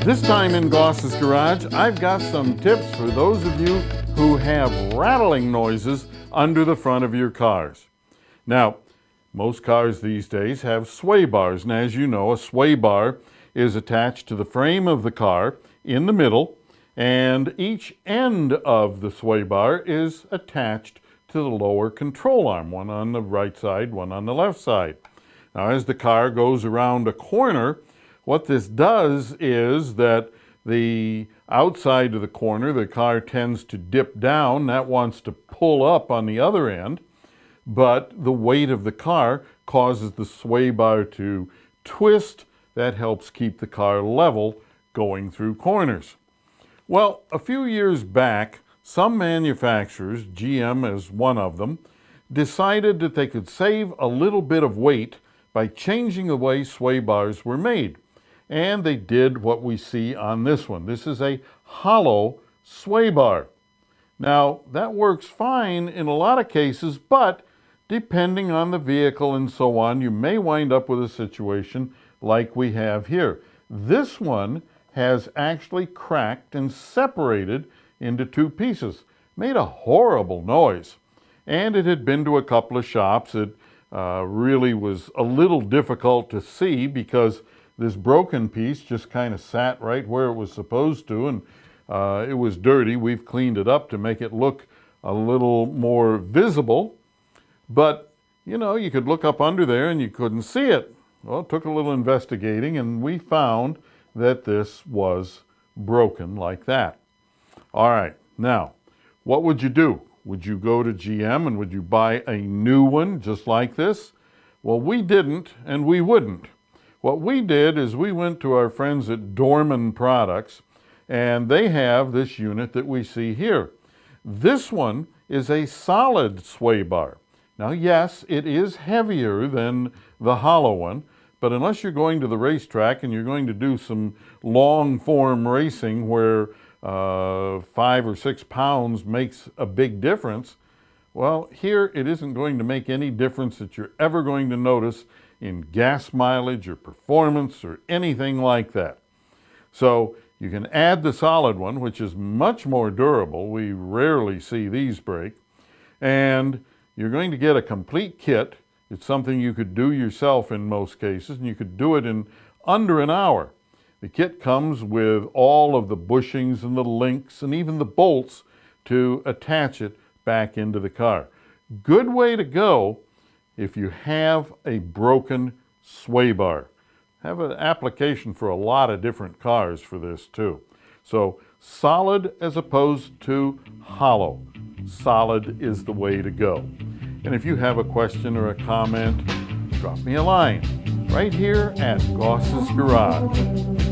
This time in Goss's Garage, I've got some tips for those of you who have rattling noises under the front of your cars. Now, most cars these days have sway bars, and as you know, a sway bar is attached to the frame of the car in the middle, and each end of the sway bar is attached to the lower control arm, one on the right side, one on the left side. Now, as the car goes around a corner, what this does is that the outside of the corner, the car tends to dip down. That wants to pull up on the other end, but the weight of the car causes the sway bar to twist. That helps keep the car level going through corners. Well, a few years back, some manufacturers, GM is one of them, decided that they could save a little bit of weight by changing the way sway bars were made. And they did what we see on this one. This is a hollow sway bar. Now, that works fine in a lot of cases, but depending on the vehicle and so on, you may wind up with a situation like we have here. This one has actually cracked and separated into two pieces. Made a horrible noise. And it had been to a couple of shops. It really was a little difficult to see because this broken piece just kind of sat right where it was supposed to, and it was dirty. We've cleaned it up to make it look a little more visible. But, you know, you could look up under there and you couldn't see it. Well, it took a little investigating, and we found that this was broken like that. All right, now, what would you do? Would you go to GM and would you buy a new one just like this? Well, we didn't, and we wouldn't. What we did is we went to our friends at Dorman Products, and they have this unit that we see here. This one is a solid sway bar. Now, yes, it is heavier than the hollow one, but unless you're going to the racetrack and you're going to do some long form racing where 5 or 6 pounds makes a big difference, well, here it isn't going to make any difference that you're ever going to notice in gas mileage or performance or anything like that. So you can add the solid one, which is much more durable. We rarely see these break. And you're going to get a complete kit. It's something you could do yourself in most cases, and you could do it in under an hour. The kit comes with all of the bushings and the links and even the bolts to attach it back into the car. Good way to go if you have a broken sway bar. Have an application for a lot of different cars for this too. So solid as opposed to hollow. Solid is the way to go. And if you have a question or a comment, drop me a line right here at Goss's Garage.